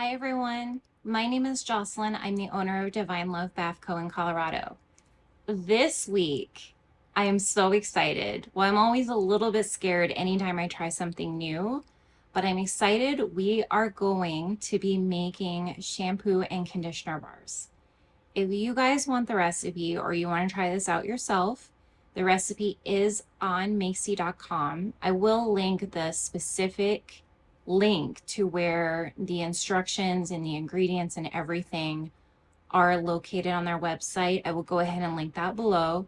Hi everyone, my name is Jocelyn. I'm the owner of Divine Love Bath Co. in Colorado. This week, I am so excited. Well, I'm always a little bit scared anytime I try something new, but I'm excited. We are going to be making shampoo and conditioner bars. If you guys want the recipe or you want to try this out yourself, the recipe is on makesy.com. I will link the specific link to where the instructions and the ingredients and everything are located on their website. I will go ahead and link that below.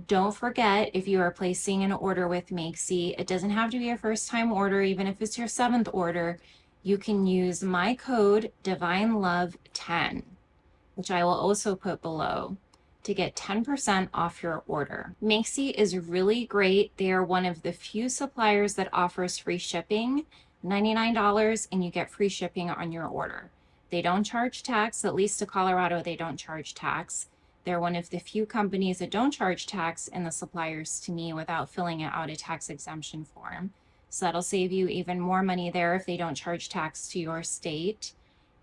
Don't forget, if you are placing an order with Makesy, it doesn't have to be a first time order. Even if it's your 7th order, you can use my code DivineLove10, which I will also put below, to get 10% off your order. Makesy is really great. They are one of the few suppliers that offers free shipping, $99, and you get free shipping on your order. They don't charge tax, at least to Colorado, they don't charge tax. They're one of the few companies that don't charge tax in the suppliers to me without filling out a tax exemption form. So that'll save you even more money there if they don't charge tax to your state.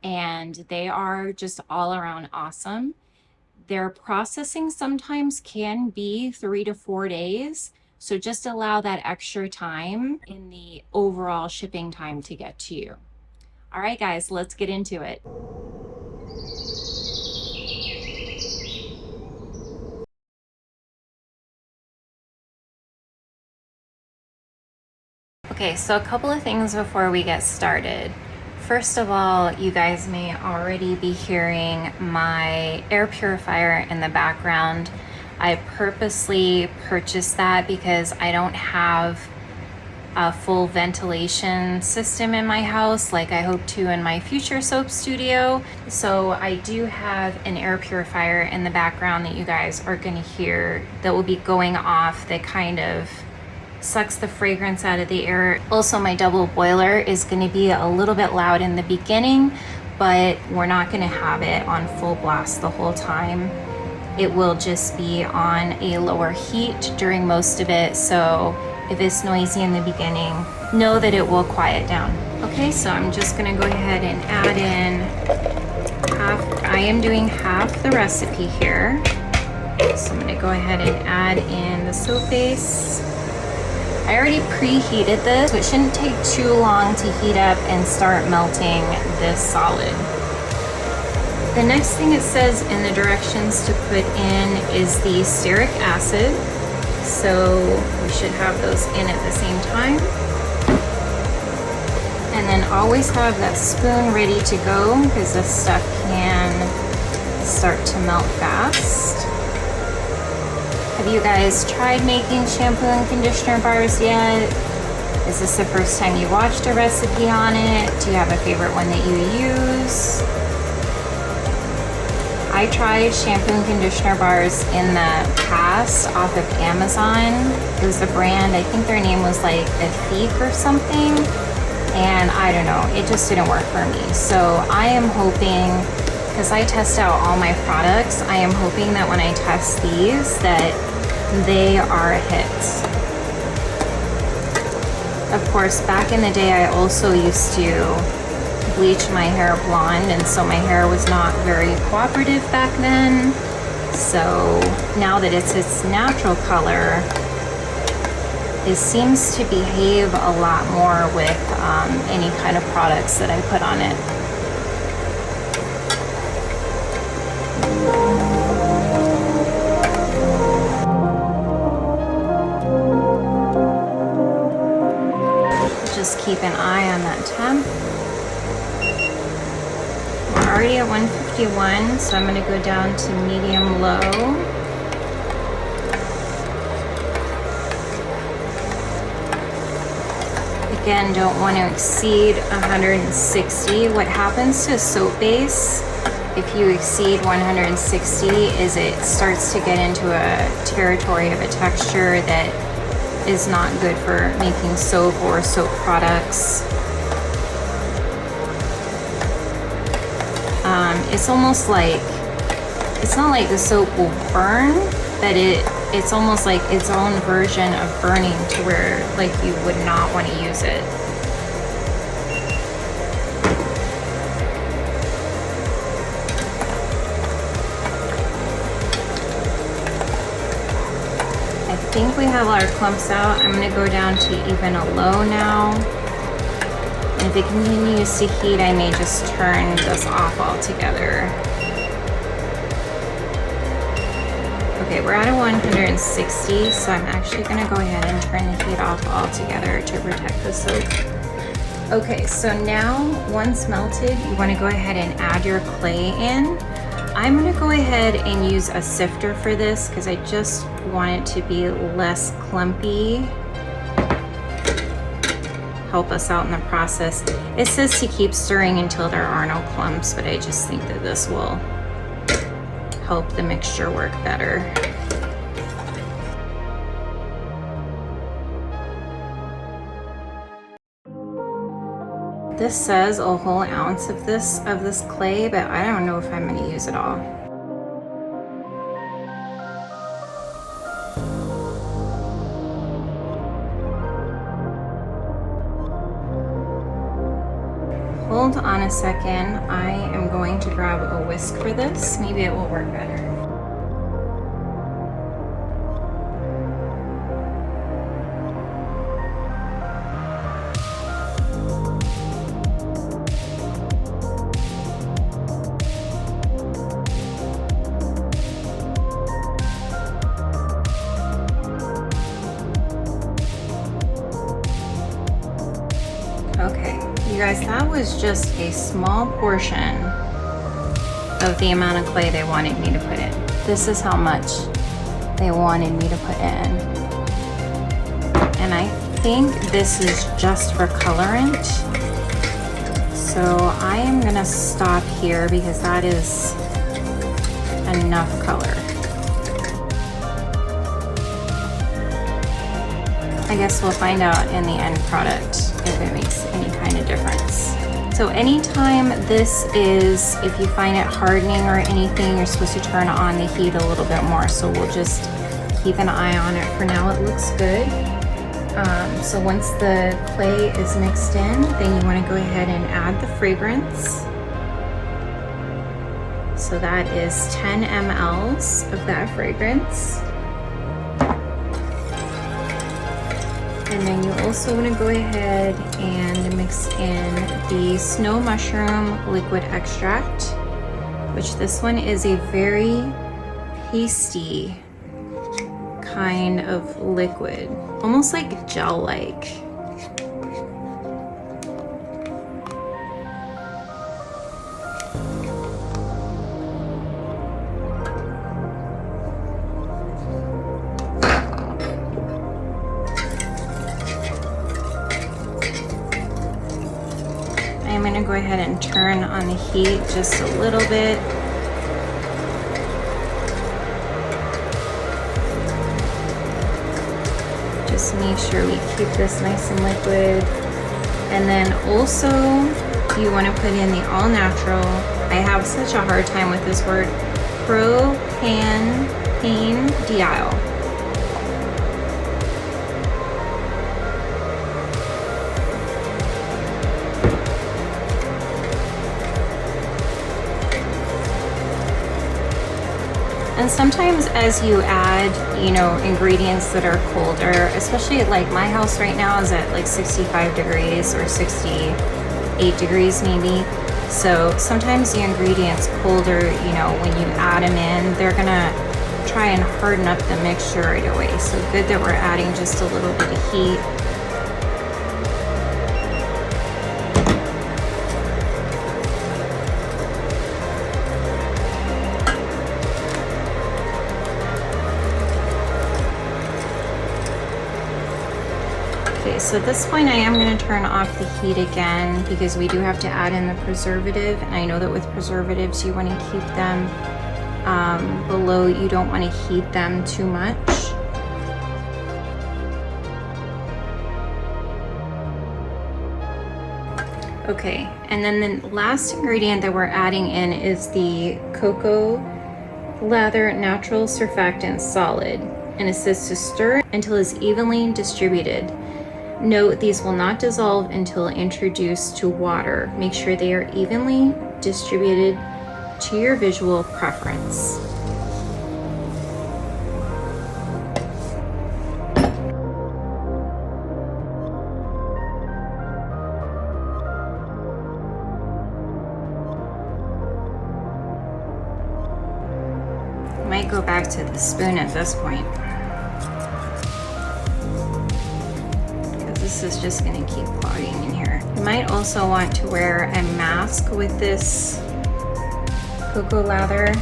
And they are just all around awesome. Their processing sometimes can be 3 to 4 days. So just allow that extra time in the overall shipping time to get to you. All right, guys, let's get into it. Okay, so a couple of things before we get started. First of all, you guys may already be hearing my air purifier in the background. I purposely purchased that because I don't have a full ventilation system in my house like I hope to in my future soap studio. So I do have an air purifier in the background that you guys are going to hear that will be going off that kind of sucks the fragrance out of the air. Also, my double boiler is going to be a little bit loud in the beginning, but we're not going to have it on full blast the whole time. It will just be on a lower heat during most of it, so if it's noisy in the beginning, know that it will quiet down. Okay, so I'm just going to go ahead and add in half. I am doing half the recipe here, so I'm going to go ahead and add in the soap base. I already preheated this, so it shouldn't take too long to heat up and start melting this solid. The next thing it says in the directions to put in is the stearic acid. So we should have those in at the same time. And then always have that spoon ready to go because this stuff can start to melt fast. Have you guys tried making shampoo and conditioner bars yet? Is this the first time you watched a recipe on it? Do you have a favorite one that you use? I tried shampoo and conditioner bars in the past off of Amazon. It was a brand, I think their name was like Effique or something. And I don't know, it just didn't work for me. So I am hoping, because I test out all my products, I am hoping that when I test these that they are a hit. Of course, back in the day I also used to bleach my hair blonde, and so my hair was not very cooperative back then. So now that it's its natural color, it seems to behave a lot more with any kind of products that I put on it. Just keep an eye on that temp. We're already at 151, so I'm going to go down to medium low. Again, don't want to exceed 160. What happens to a soap base if you exceed 160 is it starts to get into a territory of a texture that is not good for making soap or soap products. It's almost like, it's not like the soap will burn, but it's almost like its own version of burning to where like you would not want to use it. we have our clumps out, I'm gonna go down to even a low now. And if it continues to heat, I may just turn this off altogether. Okay, we're at a 160, so I'm actually gonna go ahead and turn the heat off altogether to protect the soap. Okay, so now once melted, you wanna go ahead and add your clay in. I'm gonna go ahead and use a sifter for this because I just want it to be less clumpy. Help us out in the process. It says to keep stirring until there are no clumps, but I just think that this will help the mixture work better. This says a whole ounce of this clay, but I don't know if I'm going to use it all. Hold on a second. I am going to grab a whisk for this. Maybe it will work better. Okay, you guys, that was just a small portion of the amount of clay they wanted me to put in. This is how much they wanted me to put in. And I think this is just for colorant. So I am gonna stop here because that is enough color. I guess we'll find out in the end product if it makes any kind of difference. So anytime this is, if you find it hardening or anything, you're supposed to turn on the heat a little bit more. So we'll just keep an eye on it. For now, it looks good. So once the clay is mixed in, then you want to go ahead and add the fragrance. So that is 10 mLs of that fragrance. And then you also want to go ahead and mix in the snow mushroom liquid extract, which this one is a very pasty kind of liquid, almost like gel-like. I'm going to go ahead and turn on the heat just a little bit. Just make sure we keep this nice and liquid. And then also you want to put in the all natural, I have such a hard time with this word, propane-diol. And sometimes as you add, ingredients that are colder, especially like my house right now is at like 65 degrees or 68 degrees maybe. So sometimes the ingredients colder, when you add them in, they're gonna try and harden up the mixture right away. So good that we're adding just a little bit of heat. Okay, so at this point I am going to turn off the heat again because we do have to add in the preservative, and I know that with preservatives you want to keep them below, you don't want to heat them too much. Okay, and then the last ingredient that we're adding in is the cocoa lather natural surfactant solid, and it says to stir until it's evenly distributed. Note these will not dissolve until introduced to water. Make sure they are evenly distributed to your visual preference. might go back to the spoon at this point, because this is just gonna keep clogging in here. You might also want to wear a mask with this cocoa lather.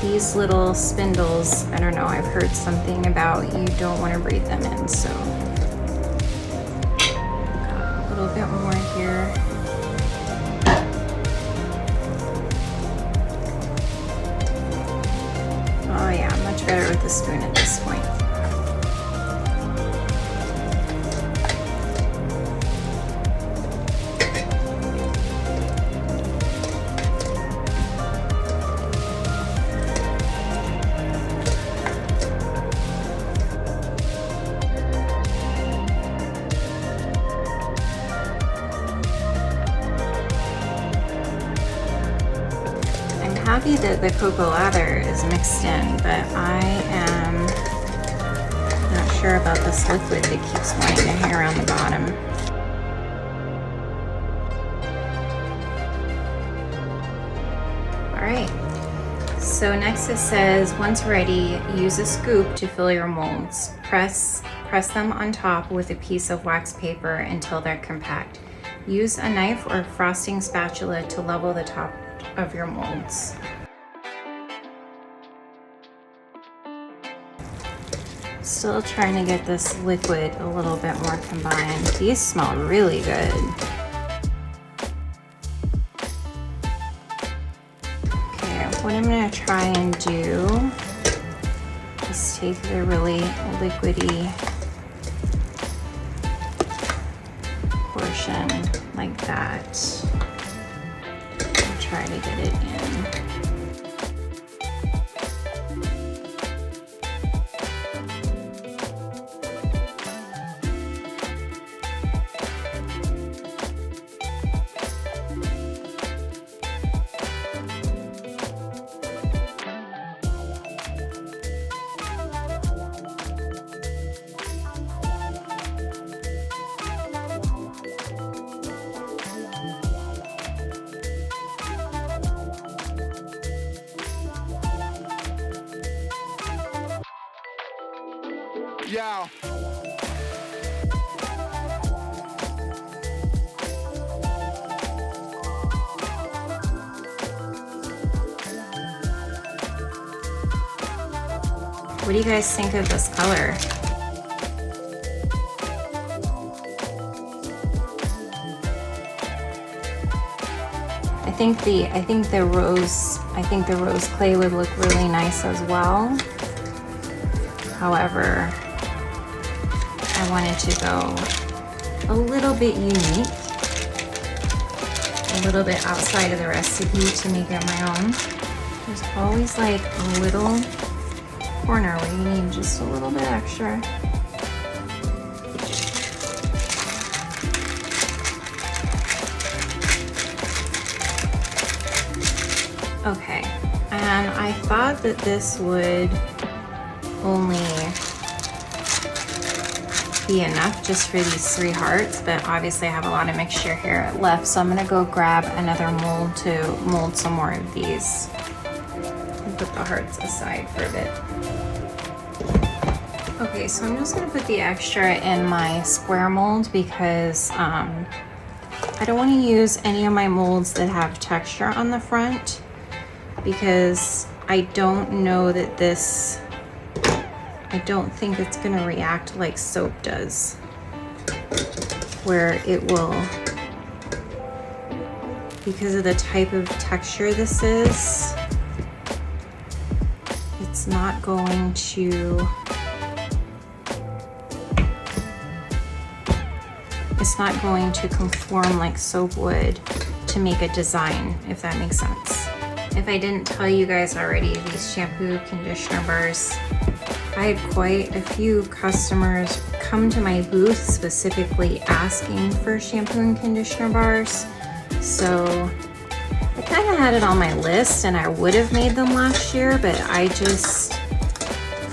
These little spindles, I don't know, I've heard something about you don't want to breathe them in, so got a little bit more here. Oh yeah, much better with the spoon at this point. Happy that the cocoa lather is mixed in, but I am not sure about this liquid that keeps wanting to hang around the bottom. All right, so next it says, once ready, use a scoop to fill your molds. Press them on top with a piece of wax paper until they're compact. Use a knife or frosting spatula to level the top of your molds. Still trying to get this liquid a little bit more combined. These smell really good. Okay, what I'm gonna try and do is take the really liquidy portion like that. Try to get it in. Yeah. What do you guys think of this color? I think the rose clay would look really nice as well. However, I wanted to go a little bit unique, a little bit outside of the recipe to make it my own. There's always like a little corner where you need just a little bit extra. Okay, and I thought that this would only be enough just for these 3 hearts, but obviously I have a lot of mixture here left, so I'm gonna go grab another mold to mold some more of these and put the hearts aside for a bit. Okay, so I'm just gonna put the extra in my square mold because I don't want to use any of my molds that have texture on the front, because I don't know that this, I don't think it's going to react like soap does, where it will, because of the type of texture this is, it's not going to, conform like soap would to make a design, if that makes sense. If I didn't tell you guys already, these shampoo conditioner bars, I had quite a few customers come to my booth specifically asking for shampoo and conditioner bars. So I kind of had it on my list and I would have made them last year, but I just,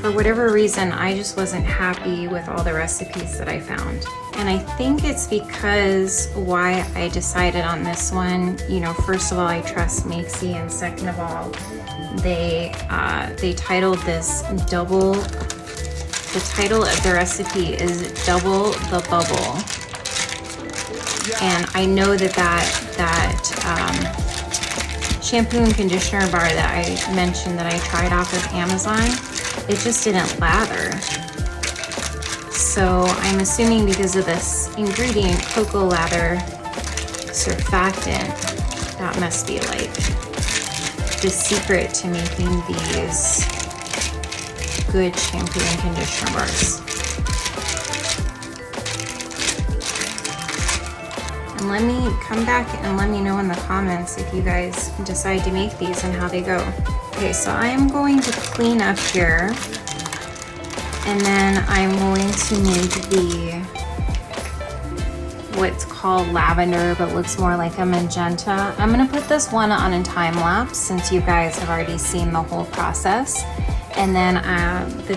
for whatever reason, I just wasn't happy with all the recipes that I found. And I think it's because why I decided on this one, you know, first of all, I trust Makesy, and second of all, they titled this double, the title of the recipe is Double the Bubble. And I know that shampoo and conditioner bar that I mentioned that I tried off of Amazon, it just didn't lather. So I'm assuming because of this ingredient, cocoa lather surfactant, that must be like the secret to making these good shampoo and conditioner bars. And let me come back and let me know in the comments if you guys decide to make these and how they go. Okay, so I am going to clean up here, and then I'm going to make the what's called lavender, but looks more like a magenta. I'm gonna put this one on a time lapse since you guys have already seen the whole process. And then the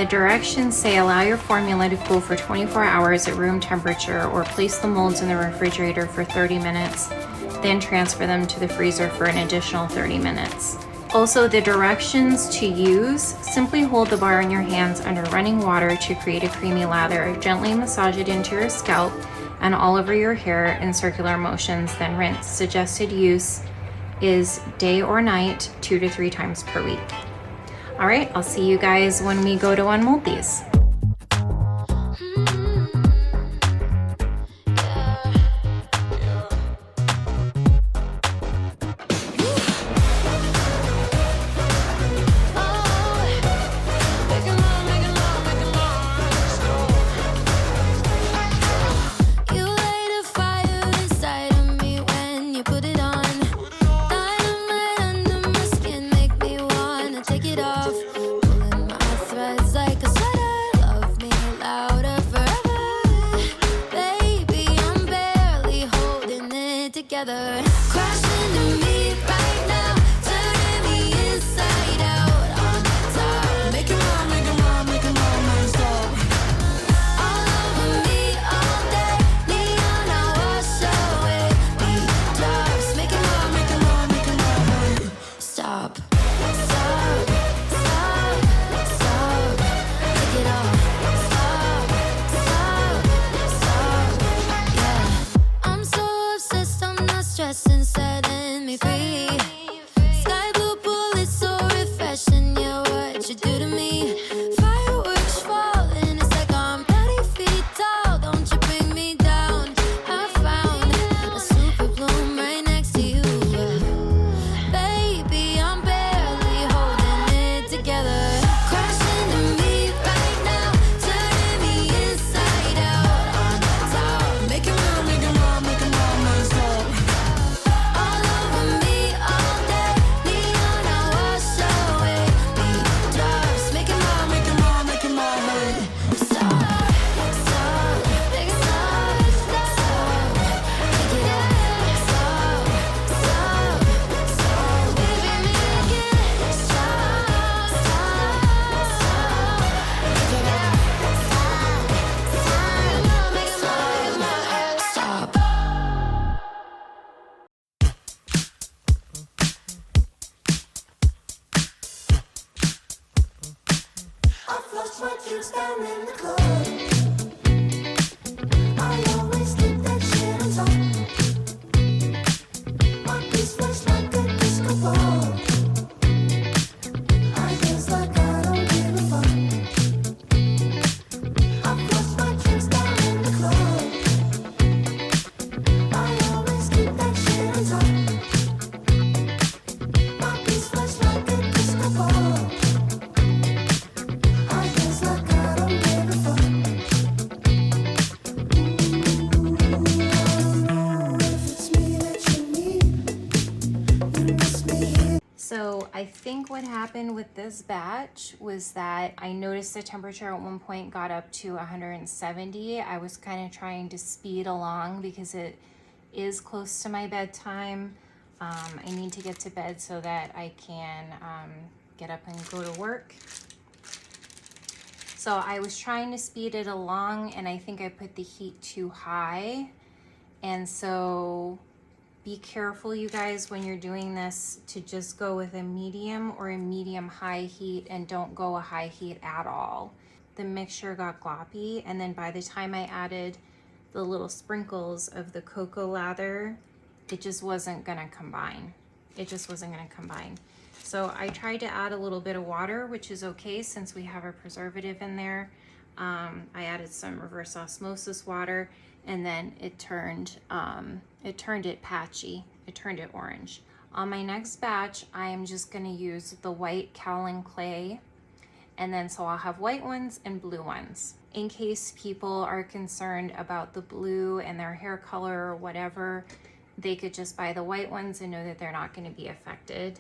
directions say allow your formula to cool for 24 hours at room temperature, or place the molds in the refrigerator for 30 minutes, then transfer them to the freezer for an additional 30 minutes. Also, the directions to use: simply hold the bar in your hands under running water to create a creamy lather. Gently massage it into your scalp and all over your hair in circular motions, then rinse. Suggested use is day or night, 2 to 3 times per week. All right, I'll see you guys when we go to unmold these. Crash into me right now, turning me inside out on top. Make it run, make it run, make it run, non-stop. All over me all day, neon, I wash away me drops. Make it run, make it run, make it run. Stop, stop, stop, stop. Take it off. Stop, stop, stop. Yeah, I'm so obsessed, I'm not stressing, setting me free. Sky blue bullets, so refreshing. Yeah, what you do to me? Fireworks falling, it's like I'm 30 feet tall. Don't you bring me down? I found a super bloom right next to you. Baby, I'm barely holding it together. Crash into me right now, turning me inside out on top. Make it run, make it run, make it run, non-stop. All over me all day, neon, I wash away me drops. Make it run, make it run, make it run. Stop, stop, make it stop, stop. Make it up, stop, stop, stop. Baby, make it stop, stop, stop. Make it up, stop, stop. Make it stop. I flush my drinks down in the club. I always keep that shit on top. My piece flush like a disco ball. I dance like I don't give a fuck. I flush my drinks down in the club. I always keep that shit on top. My piece flush like a disco ball. I dance like I don't give a fuck. If it's me that you need, you miss me here. So I think what happened with this batch was that I noticed the temperature at one point got up to 170. I was kind of trying to speed along because it is close to my bedtime. I need to get to bed so that I can get up and go to work. So I was trying to speed it along, and I think I put the heat too high. And so be careful, you guys, when you're doing this, to just go with a medium or a medium high heat, and don't go a high heat at all. The mixture got gloppy, and then by the time I added the little sprinkles of the cocoa lather, it just wasn't gonna combine. It just wasn't gonna combine. So I tried to add a little bit of water, which is okay since we have a preservative in there. I added some reverse osmosis water, and then it turned it patchy. It turned it orange. On my next batch, I am just gonna use the white kaolin clay, and then so I'll have white ones and blue ones. In case people are concerned about the blue and their hair color or whatever, they could just buy the white ones and know that they're not going to be affected.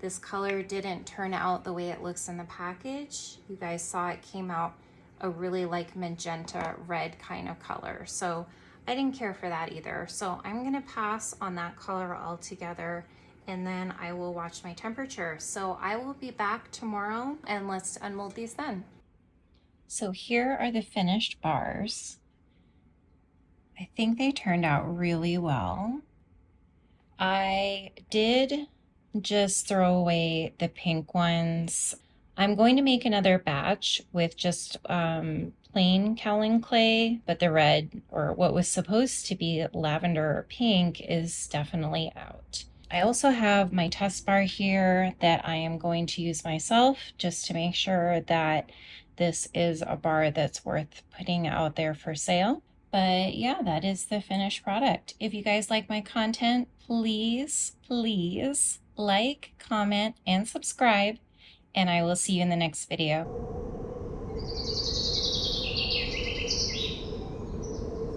This color didn't turn out the way it looks in the package. You guys saw it came out a really like magenta red kind of color. So I didn't care for that either. So I'm gonna pass on that color altogether, and then I will watch my temperature. So I will be back tomorrow, and let's unmold these then. So here are the finished bars. I think they turned out really well. I did just throw away the pink ones. I'm going to make another batch with just plain kaolin clay, but the red, or what was supposed to be lavender or pink, is definitely out. I also have my test bar here that I am going to use myself just to make sure that this is a bar that's worth putting out there for sale. But yeah, that is the finished product. If you guys like my content, please like, comment, and subscribe, and I will see you in the next video.